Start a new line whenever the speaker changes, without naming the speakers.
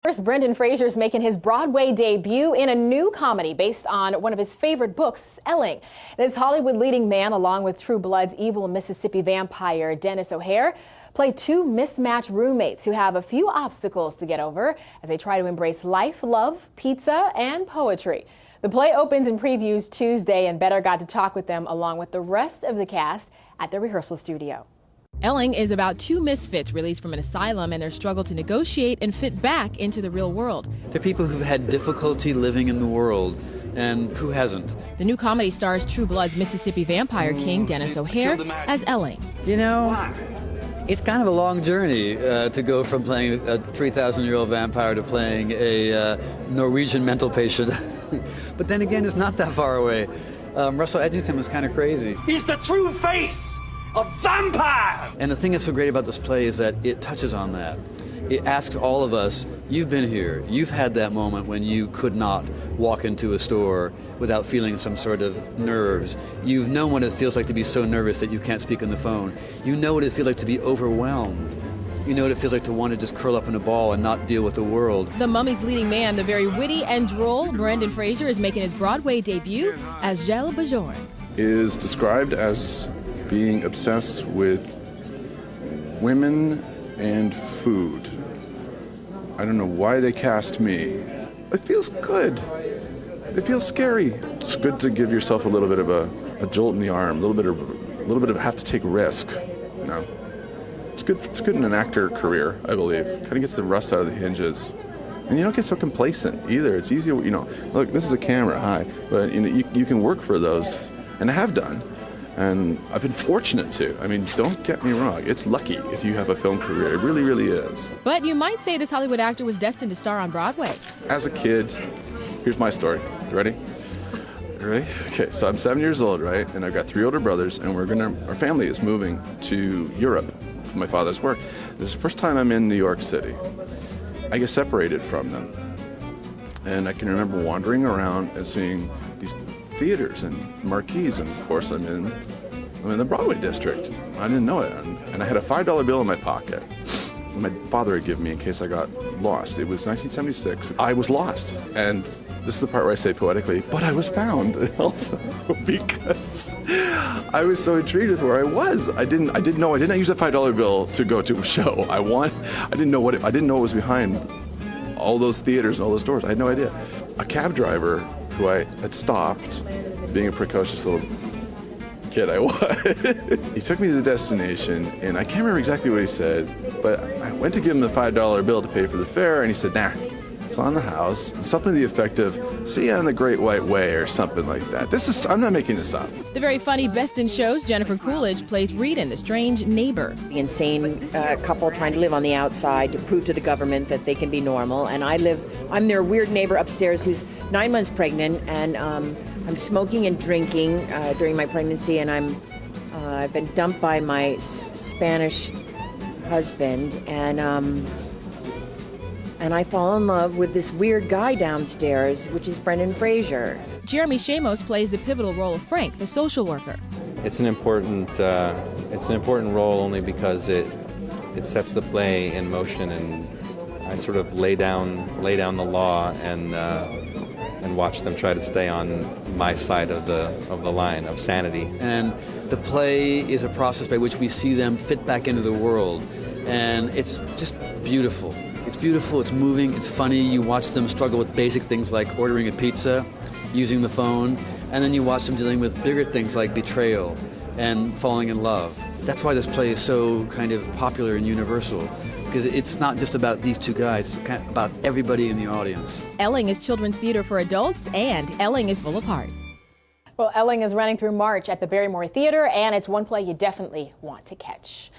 First, Brendan Fraser is making his Broadway debut in a new comedy based on one of his favorite books, Ellingp2. This Hollywood leading man, along with True Blood's evil Mississippi vampire Dennis O'Hare, play two mismatched roommates who have a few obstacles to get over as they try to embrace life, love, pizza, and poetry. The play opens and previews Tuesday, and Better got to talk with them along with the rest of the cast at the rehearsal studio.
Ellingp2 is about two misfits released from an asylum and their struggle to negotiate and fit back into the real world.
They're people who've had difficulty living in the world, and who hasn't?
The new comedy stars True Blood's Mississippi vampire king Dennis O'Hare as Ellingp2.
You know, it's kind of a long journey to go from playing a 3,000-year-old vampire to playing a Norwegian mental patient. But then again, it's not that far away. Russell Edgington was kind of crazy.
He's the true face of vampire!
And the thing that's so great about this play is that it touches on that. It asks all of us, you've been here, you've had that moment when you could not walk into a store without feeling some sort of nerves. You've known what it feels like to be so nervous that you can't speak on the phone. You know what it feels like to be overwhelmed. You know what it feels like to want to just curl up in a ball and not deal with the world.
The Mummy's leading man, the very witty and droll Brendan Fraser, is making his Broadway debut as Ellingp2
is described as being obsessed with women and food. I don't know why they cast me. It feels good. It feels scary. It's good to give yourself a little bit of a jolt in the arm, a little bit of have to take risk. You know, it's good. It's good in an actor career, I believe. Kind of gets the rust out of the hinges, and you don't get so complacent either. It's easy, you know. Look, this is a camera, hi, but you know, you can work for those, and I have done. And I've been fortunate to. I mean, don't get me wrong. It's lucky if you have a film career. It really, really is.
But you might say this Hollywood actor was destined to star on Broadway.
As a kid, here's my story. You ready? You ready? Okay, so I'm 7 years old, right? And I've got 3 older brothers, and our family is moving to Europe for my father's work. This is the first time I'm in New York City. I get separated from them. And I can remember wandering around and seeing these theaters and marquees, and of course I'm in the Broadway district. I didn't know it, and I had a $5 bill in my pocket. My father had given me in case I got lost. It was 1976. I was lost, and this is the part where I say poetically, but I was found also because I was so intrigued with where I was. I didn't use a $5 bill to go to a show. I didn't know what was behind all those theaters and all those doors. I had no idea. A cab driver who I had stopped, being a precocious little kid I was. He took me to the destination, and I can't remember exactly what he said, but I went to give him the $5 bill to pay for the fare, and he said, nah, it's on the house. Something to the effect of, see you on the Great White Way, or something like that. I'm not making this up.
The very funny Best in Shows Jennifer Coolidge plays Rita, the strange neighbor.
The insane couple trying to live on the outside to prove to the government that they can be normal. And I'm their weird neighbor upstairs who's 9 months pregnant, and I'm smoking and drinking during my pregnancy, and I've been dumped by my Spanish husband, and I fall in love with this weird guy downstairs, which is Brendan Fraser.
Jeremy Shamos plays the pivotal role of Frank, the social worker.
It's an important role only because it sets the play in motion, and I sort of lay down the law and watch them try to stay on my side of the line of sanity.
And the play is a process by which we see them fit back into the world, and it's just beautiful. It's beautiful, it's moving, it's funny. You watch them struggle with basic things like ordering a pizza, using the phone, and then you watch them dealing with bigger things like betrayal and falling in love. That's why this play is so kind of popular and universal, because it's not just about these two guys, it's kind of about everybody in the audience.
Ellingp2 is children's theater for adults, and Ellingp2 is full of heart.
Well, Ellingp2 is running through March at the Barrymore Theater, and it's one play you definitely want to catch.